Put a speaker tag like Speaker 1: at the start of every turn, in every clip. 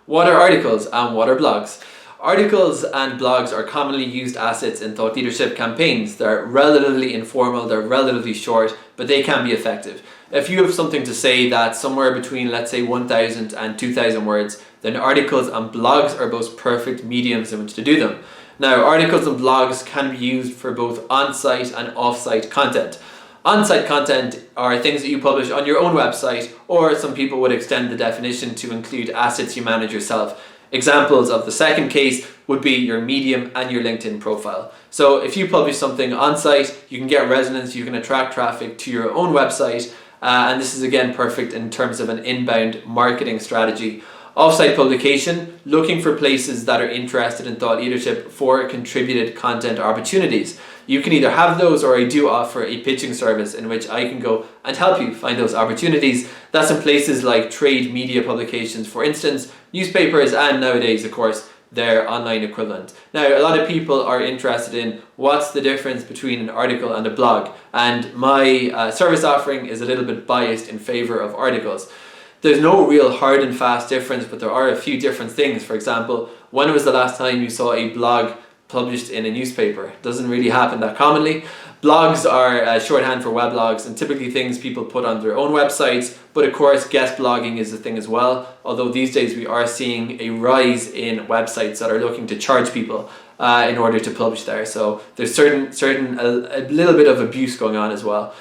Speaker 1: What are articles and what are blogs? Articles and blogs are commonly used assets in thought leadership campaigns. They're relatively informal, they're relatively short, but they can be effective. If you have something to say that's somewhere between, let's say, 1,000 and 2,000 words, then articles and blogs are both perfect mediums in which to do them. Now, articles and blogs can be used for both on-site and off-site content. On-site content are things that you publish on your own website, or some people would extend the definition to include assets you manage yourself. Examples of the second case would be your Medium and your LinkedIn profile. So if you publish something on-site, you can get resonance, you can attract traffic to your own website, and this is again perfect in terms of an inbound marketing strategy. Off-site publication, looking for places that are interested in thought leadership for contributed content opportunities. You can either have those, or I do offer a pitching service in which I can go and help you find those opportunities. That's in places like trade media publications, for instance, newspapers, and nowadays, of course, their online equivalent. Now, a lot of people are interested in what's the difference between an article and a blog, and my service offering is a little bit biased in favor of articles. There's no real hard and fast difference, but there are a few different things. For example, when was the last time you saw a blog published in a newspaper? It doesn't really happen that commonly. Blogs are shorthand for weblogs, and typically things people put on their own websites, but of course guest blogging is a thing as well, although these days we are seeing a rise in websites that are looking to charge people in order to publish there. So there's a little bit of abuse going on as well.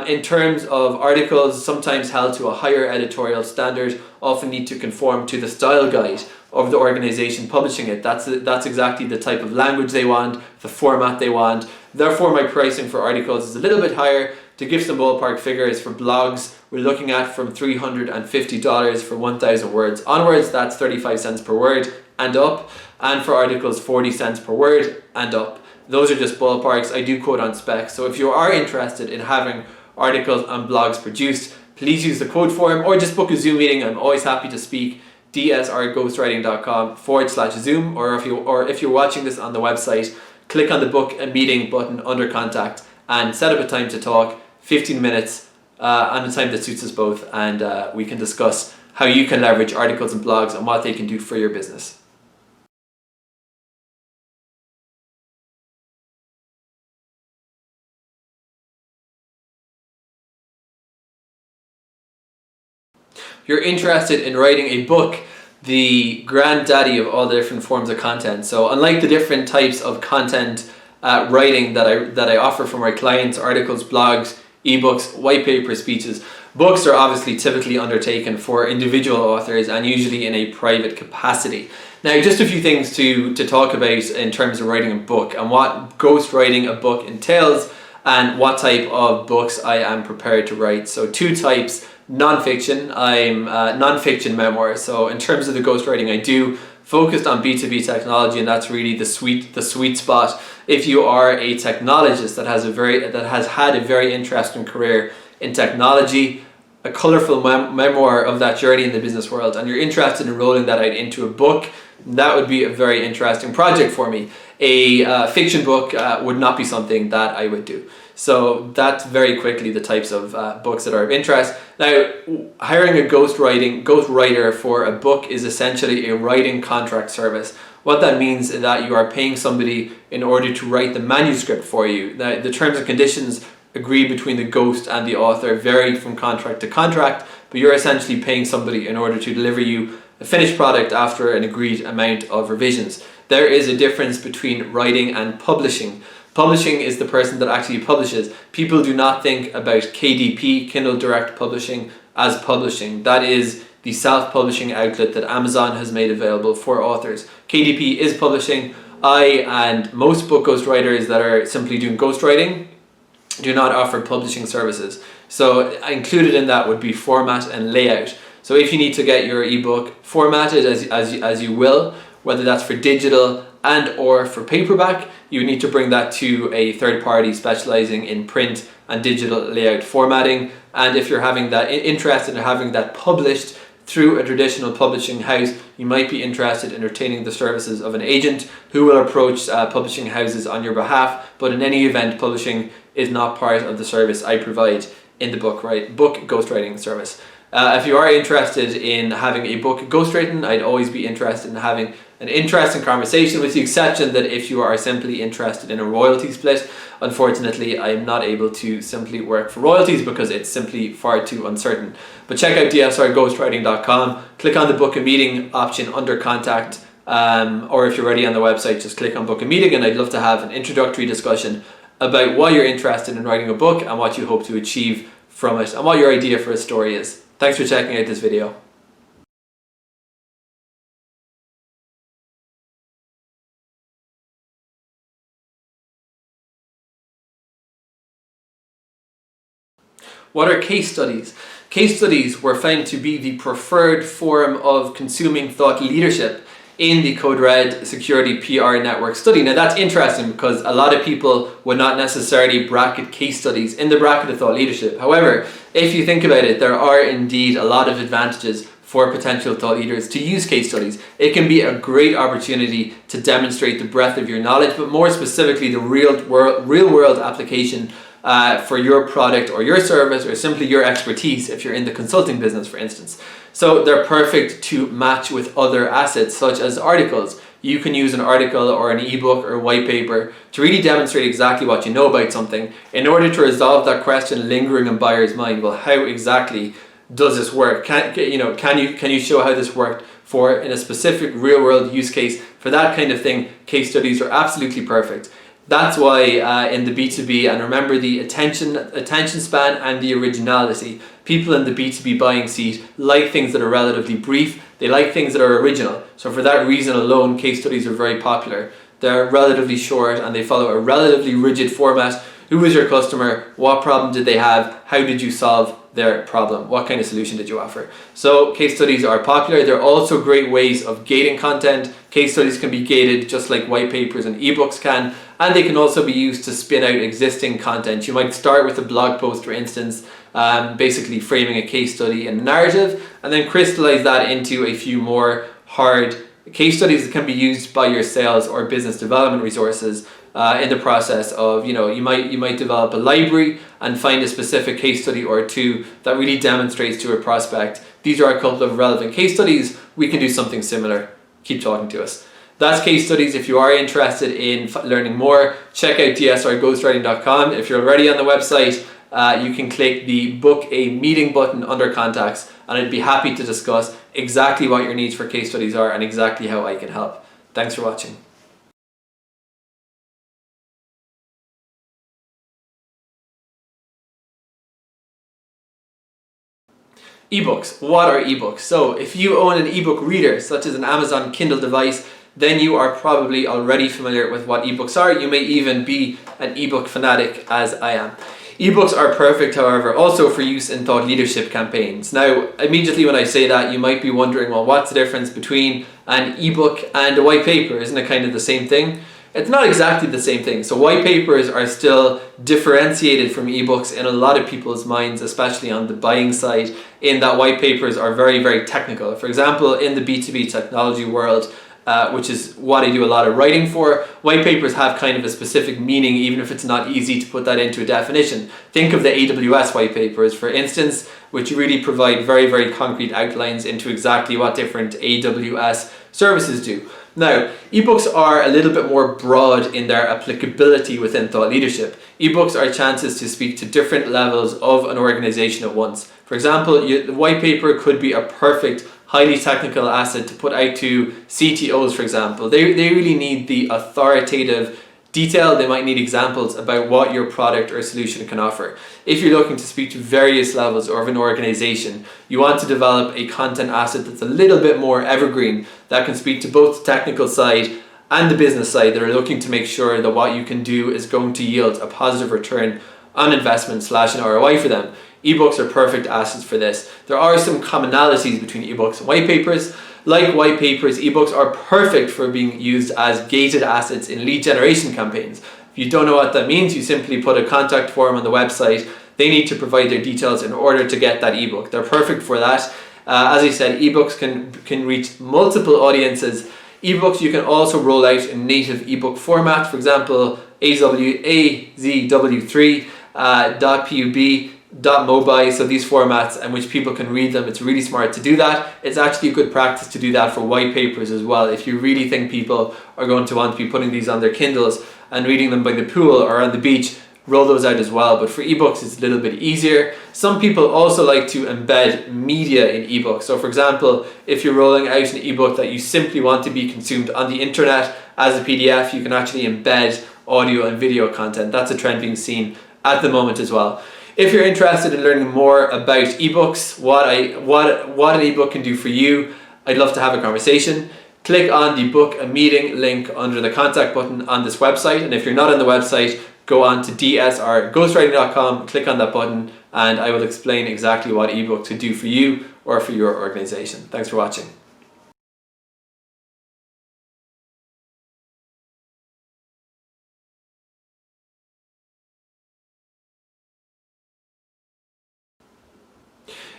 Speaker 1: In terms of articles, sometimes held to a higher editorial standard, often need to conform to the style guide of the organization publishing it. That's exactly the type of language they want, the format they want. Therefore, my pricing for articles is a little bit higher. To give some ballpark figures, for blogs, we're looking at from $350 for 1,000 words onwards. That's 35 cents per word and up. And for articles, 40 cents per word and up. Those are just ballparks. I do quote on spec. So if you are interested in having articles and blogs produced, please use the quote form or just book a Zoom meeting. I'm always happy to speak. dsrghostwriting.com/Zoom, or if you're watching this on the website, click on the book a meeting button under contact and set up a time to talk, 15 minutes on a time that suits us both, and we can discuss how you can leverage articles and blogs and what they can do for your business. You're interested in writing a book, the granddaddy of all the different forms of content. So unlike the different types of content writing that I offer for my clients, articles, blogs, ebooks, white paper, speeches, books are obviously typically undertaken for individual authors and usually in a private capacity. Now, just a few things to talk about in terms of writing a book and what ghostwriting a book entails and what type of books I am prepared to write. So two types. Non-fiction, I'm non-fiction memoir. So in terms of the ghostwriting I do, focused on B2B technology, and that's really the sweet spot. If you are a technologist that has had a very interesting career in technology, a colorful memoir of that journey in the business world, and you're interested in rolling that out into a book, that would be a very interesting project for me. A fiction book would not be something that I would do. So that's very quickly the types of books that are of interest. Now, hiring a ghostwriter for a book is essentially a writing contract service. What that means is that you are paying somebody in order to write the manuscript for you. Now, the terms and conditions agreed between the ghost and the author vary from contract to contract, but you're essentially paying somebody in order to deliver you a finished product after an agreed amount of revisions. There is a difference between writing and publishing. Publishing is the person that actually publishes. People do not think about KDP, Kindle Direct Publishing, as publishing. That is the self-publishing outlet that Amazon has made available for authors. KDP is publishing. I and most book ghostwriters that are simply doing ghostwriting do not offer publishing services. So included in that would be format and layout. So if you need to get your ebook formatted as you will, whether that's for digital and or for paperback, you need to bring that to a third party specializing in print and digital layout formatting. And if you're interested in having that published through a traditional publishing house, you might be interested in retaining the services of an agent who will approach publishing houses on your behalf. But in any event, publishing is not part of the service I provide. in the book, right? Book ghostwriting service. If you are interested in having a book ghostwritten, I'd always be interested in having an interesting conversation, with the exception that if you are simply interested in a royalty split, unfortunately I'm not able to simply work for royalties because it's simply far too uncertain. But check out dsrghostwriting.com, click on the book a meeting option under contact, or if you're already on the website, just click on book a meeting, and I'd love to have an introductory discussion about why you're interested in writing a book and what you hope to achieve from it and what your idea for a story is. Thanks for checking out this video. What are case studies? Case studies were found to be the preferred form of consuming thought leadership in the Code Red Security PR Network study. Now that's interesting because a lot of people would not necessarily bracket case studies in the bracket of thought leadership. However, if you think about it, there are indeed a lot of advantages for potential thought leaders to use case studies. It can be a great opportunity to demonstrate the breadth of your knowledge, but more specifically the real world application for your product or your service, or simply your expertise if you're in the consulting business, for instance. So they're perfect to match with other assets such as articles. You can use an article or an ebook or white paper to really demonstrate exactly what you know about something in order to resolve that question lingering in buyer's mind. Well, how exactly does this work? Can you show how this worked in a specific real world use case? For that kind of thing, case studies are absolutely perfect. That's why in the B2B, and remember the attention span and the originality, people in the B2B buying seat like things that are relatively brief. They like things that are original. So for that reason alone, case studies are very popular. They're relatively short and they follow a relatively rigid format. Who was your customer? What problem did they have? How did you solve their problem? What kind of solution did you offer? So case studies are popular. They're also great ways of gating content. Case studies can be gated just like white papers and ebooks can, and they can also be used to spin out existing content. You might start with a blog post, for instance, basically framing a case study in a narrative, and then crystallize that into a few more hard case studies that can be used by your sales or business development resources in the process of, you might develop a library and find a specific case study or two that really demonstrates to a prospect, these are a couple of relevant case studies, we can do something similar, keep talking to us. That's case studies. If you are interested in learning more, check out dsrghostwriting.com. If you're already on the website, you can click the book a meeting button under contacts, and I'd be happy to discuss exactly what your needs for case studies are and exactly how I can help. Thanks for watching. Ebooks. What are ebooks? So if you own an ebook reader, such as an Amazon Kindle device, then you are probably already familiar with what ebooks are. You may even be an ebook fanatic, as I am. Ebooks are perfect, however, also for use in thought leadership campaigns. Now, immediately when I say that, you might be wondering, well, what's the difference between an ebook and a white paper? Isn't it kind of the same thing? It's not exactly the same thing. So white papers are still differentiated from ebooks in a lot of people's minds, especially on the buying side, in that white papers are very, very technical. For example, in the B2B technology world, which is what I do a lot of writing for, white papers have kind of a specific meaning, even if it's not easy to put that into a definition. Think of the AWS white papers, for instance, which really provide very, very concrete outlines into exactly what different AWS services do. Now, ebooks are a little bit more broad in their applicability within thought leadership. Ebooks are chances to speak to different levels of an organization at once. For example, the white paper could be a perfect, highly technical asset to put out to CTOs, for example. They really need the authoritative detail. They might need examples about what your product or solution can offer. If you're looking to speak to various levels of an organization, you want to develop a content asset that's a little bit more evergreen, that can speak to both the technical side and the business side, that are looking to make sure that what you can do is going to yield a positive return on investment / an ROI for them. Ebooks are perfect assets for this. There are some commonalities between ebooks and white papers. Like white papers, ebooks are perfect for being used as gated assets in lead generation campaigns. If you don't know what that means, you simply put a contact form on the website. They need to provide their details in order to get that ebook. They're perfect for that. As I said, ebooks can reach multiple audiences. Ebooks you can also roll out in native ebook format. For example, AZW3.pub .mobi, so these formats in which people can read them. It's really smart to do that. It's actually a good practice to do that for white papers as well. If you really think people are going to want to be putting these on their Kindles and reading them by the pool or on the beach, roll those out as well. But for ebooks, it's a little bit easier. Some people also like to embed media in ebooks. So for example, if you're rolling out an ebook that you simply want to be consumed on the internet as a PDF, you can actually embed audio and video content. That's a trend being seen at the moment as well. If you're interested in learning more about ebooks, what an ebook can do for you, I'd love to have a conversation. Click on the book a meeting link under the contact button on this website, and if you're not on the website, go on to dsrghostwriting.com, click on that button, and I will explain exactly what ebook to do for you or for your organization. Thanks for watching.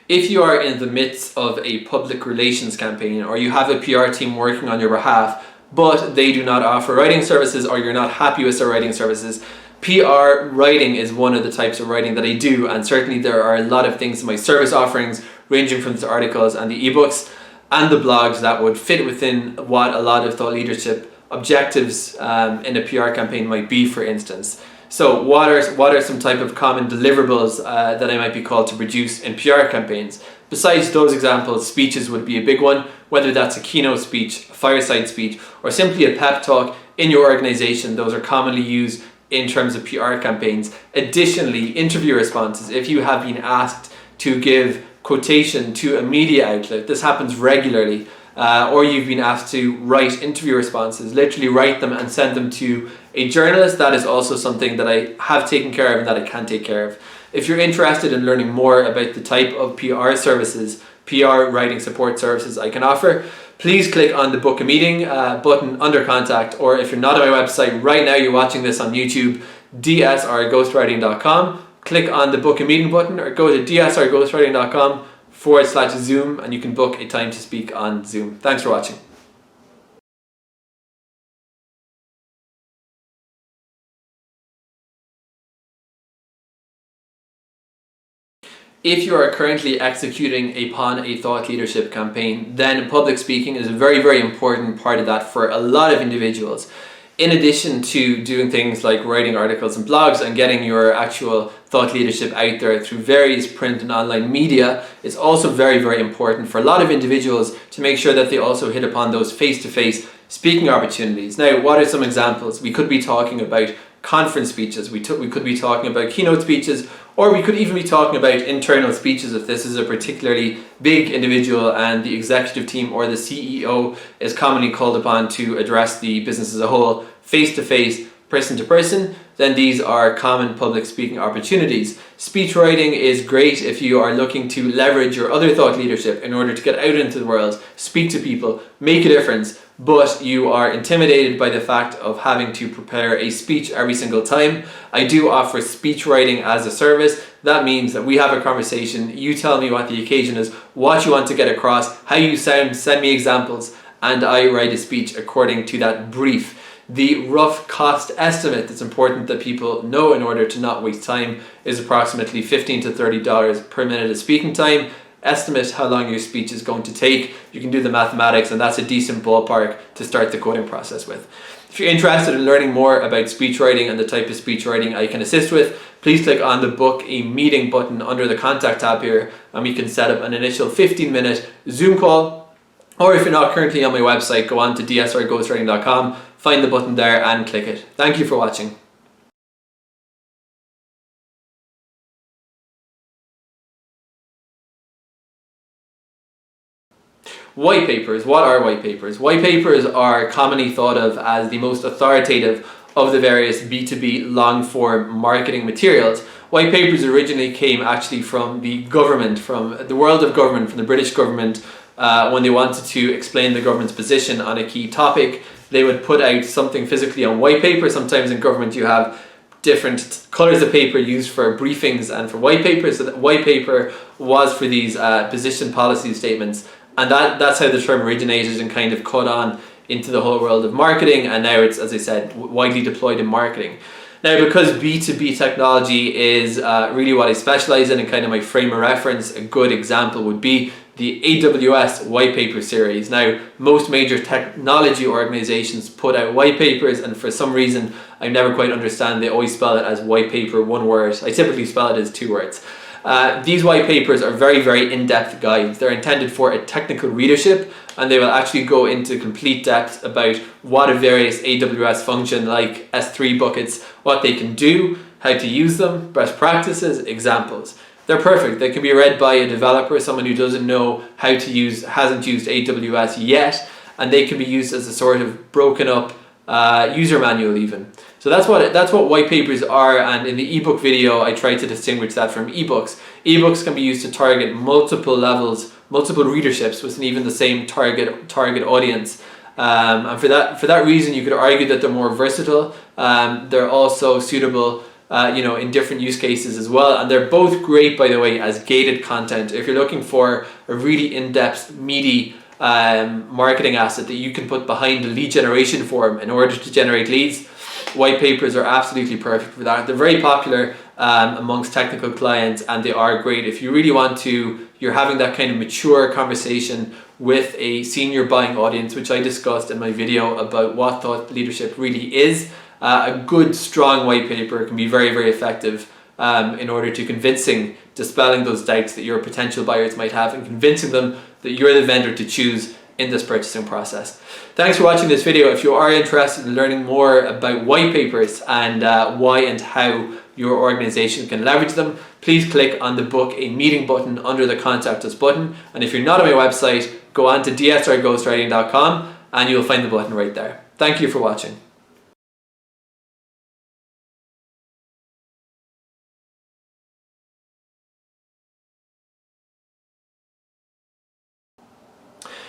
Speaker 1: If you are in the midst of a public relations campaign, or you have a PR team working on your behalf, but they do not offer writing services, or you're not happy with their writing services, PR writing is one of the types of writing that I do, and certainly there are a lot of things in my service offerings, ranging from the articles and the ebooks and the blogs, that would fit within what a lot of thought leadership objectives in a PR campaign might be, for instance. So what are some type of common deliverables that I might be called to produce in PR campaigns? Besides those examples, speeches would be a big one, whether that's a keynote speech, a fireside speech, or simply a pep talk in your organization. Those are commonly used in terms of PR campaigns. Additionally, interview responses. If you have been asked to give quotation to a media outlet, this happens regularly, or you've been asked to write interview responses, literally write them and send them to a journalist, that is also something that I have taken care of and that I can take care of. If you're interested in learning more about the type of PR services, PR writing support services I can offer, please click on the book a meeting button under contact, or if you're not on my website right now, you're watching this on YouTube, dsrghostwriting.com, click on the book a meeting button, or go to dsrghostwriting.com/Zoom and you can book a time to speak on Zoom. Thanks for watching. If you are currently executing upon a thought leadership campaign, then public speaking is a very, very important part of that for a lot of individuals. In addition to doing things like writing articles and blogs and getting your actual thought leadership out there through various print and online media, it's also very, very important for a lot of individuals to make sure that they also hit upon those face-to-face speaking opportunities. Now, what are some examples? We could be talking about conference speeches, we could be talking about keynote speeches, or we could even be talking about internal speeches if this is a particularly big individual and the executive team or the CEO is commonly called upon to address the business as a whole, face-to-face, person-to-person, then these are common public speaking opportunities. Speech writing is great if you are looking to leverage your other thought leadership in order to get out into the world, speak to people, make a difference, but you are intimidated by the fact of having to prepare a speech every single time. I do offer speech writing as a service. That means that we have a conversation, you tell me what the occasion is, what you want to get across, how you sound, send me examples, and I write a speech according to that brief. The rough cost estimate that's important that people know in order to not waste time is approximately $15 to $30 per minute of speaking time. Estimate how long your speech is going to take. You can do the mathematics, and that's a decent ballpark to start the coding process with. If you're interested in learning more about speech writing and the type of speech writing I can assist with, please click on the book a meeting button under the contact tab here, and we can set up an initial 15-minute Zoom call. Or if you're not currently on my website, go on to dsrghostwriting.com, find the button there and click it. Thank you for watching. White papers. What are white papers? White papers are commonly thought of as the most authoritative of the various B2B long-form marketing materials. White papers originally came actually from the government, from the world of government, from the British government. When they wanted to explain the government's position on a key topic, they would put out something physically on white paper. Sometimes in government you have different colors of paper used for briefings and for white paper. So that white paper was for these position policy statements. And that's how the term originated and kind of caught on into the whole world of marketing. And now it's, as I said, widely deployed in marketing. Now, because B2B technology is really what I specialize in and kind of my frame of reference, a good example would be the AWS white paper series. Now, most major technology organizations put out white papers, and for some reason I never quite understand, they always spell it as white paper, one word. I typically spell it as two words. These white papers are very, very in-depth guides. They're intended for a technical readership, and they will actually go into complete depth about what a various AWS function like S3 buckets, what they can do, how to use them, best practices, examples. They're perfect. They can be read by a developer, someone who doesn't know how to use, hasn't used AWS yet, and they can be used as a sort of broken up user manual even. So that's what white papers are, and in the ebook video I try to distinguish that from ebooks. Ebooks can be used to target multiple levels, multiple readerships within even the same target audience. And for that reason you could argue that they're more versatile. They're also suitable in different use cases as well, and they're both great, by the way, as gated content. If you're looking for a really in-depth, meaty marketing asset that you can put behind a lead generation form in order to generate leads, white papers are absolutely perfect for that. They're very popular amongst technical clients, and they are great if you really want to, you're having that kind of mature conversation with a senior buying audience, which I discussed in my video about what thought leadership really is. A good, strong white paper can be very, very effective in order to dispelling those doubts that your potential buyers might have and convincing them that you're the vendor to choose in this purchasing process. Thanks for watching this video. If you are interested in learning more about white papers and why and how your organization can leverage them, please click on the book a meeting button under the contact us button. And if you're not on my website, go on to dsrghostwriting.com and you'll find the button right there. Thank you for watching.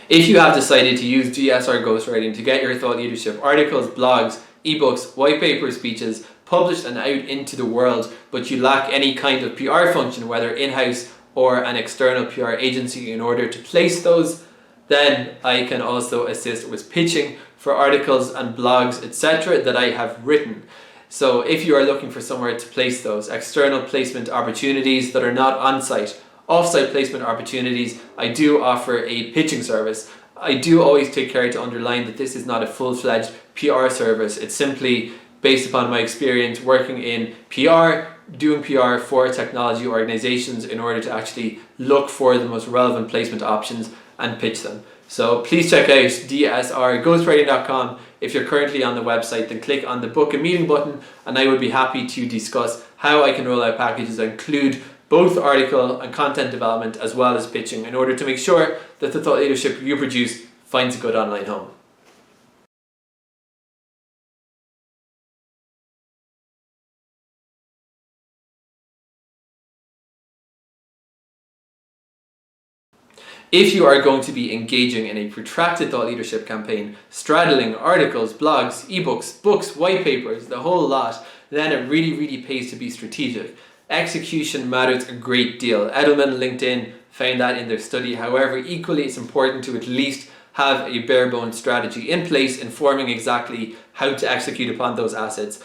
Speaker 1: If you have decided to use DSR Ghostwriting to get your thought leadership articles, blogs, ebooks, white paper speeches published and out into the world, but you lack any kind of PR function, whether in-house or an external PR agency in order to place those, then I can also assist with pitching for articles and blogs, etc. that I have written. So if you are looking for somewhere to place those external placement opportunities that are not on-site, off-site placement opportunities, I do offer a pitching service. I do always take care to underline that this is not a full-fledged PR service. It's simply based upon my experience working in PR, doing PR for technology organizations in order to actually look for the most relevant placement options and pitch them. So please check out dsrghostwriting.com. If you're currently on the website, then click on the book a meeting button and I would be happy to discuss how I can roll out packages that include both article and content development as well as pitching in order to make sure that the thought leadership you produce finds a good online home. If you are going to be engaging in a protracted thought leadership campaign, straddling articles, blogs, ebooks, books, white papers, the whole lot, then it really, really pays to be strategic. Execution matters a great deal. Edelman and LinkedIn found that in their study. However, equally it's important to at least have a bare bones strategy in place, informing exactly how to execute upon those assets.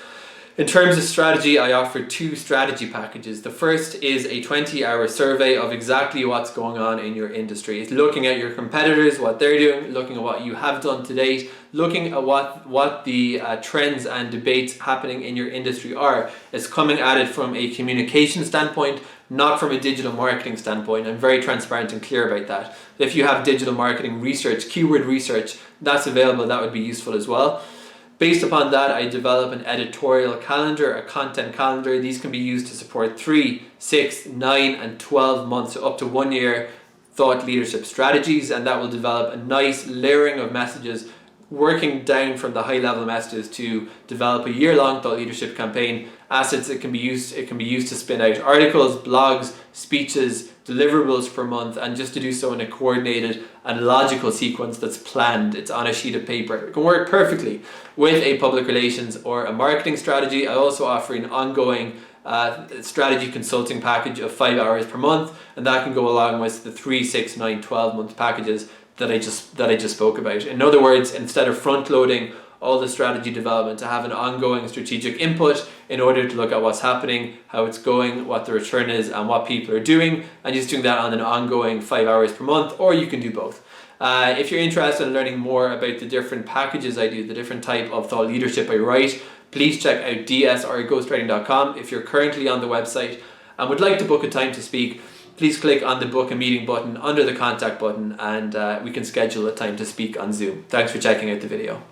Speaker 1: In terms of strategy, I offer two strategy packages. The first is a 20-hour survey of exactly what's going on in your industry. It's looking at your competitors, what they're doing, looking at what you have done to date, looking at what the trends and debates happening in your industry are. It's coming at it from a communication standpoint, not from a digital marketing standpoint. I'm very transparent and clear about that. If you have digital marketing research, keyword research, that's available, that would be useful as well. Based upon that, I develop an editorial calendar, a content calendar. These can be used to support 3, 6, 9, and 12 months, so up to 1 year thought leadership strategies, and that will develop a nice layering of messages, working down from the high level messages to develop a year-long thought leadership campaign. Assets that can be used, it can be used to spin out articles, blogs, speeches, deliverables per month, and just to do so in a coordinated and logical sequence that's planned. It's on a sheet of paper. It can work perfectly with a public relations or a marketing strategy. I also offer an ongoing strategy consulting package of 5 hours per month, and that can go along with the 3, 6, 9, 12 month packages that I just spoke about. In other words, instead of front loading all the strategy development, to have an ongoing strategic input in order to look at what's happening, how it's going, what the return is, and what people are doing, and just doing that on an ongoing 5 hours per month, or you can do both. If you're interested in learning more about the different packages I do, the different type of thought leadership I write, please check out dsrghostwriting.com. If you're currently on the website and would like to book a time to speak, please click on the book a meeting button under the contact button, and we can schedule a time to speak on Zoom. Thanks for checking out the video.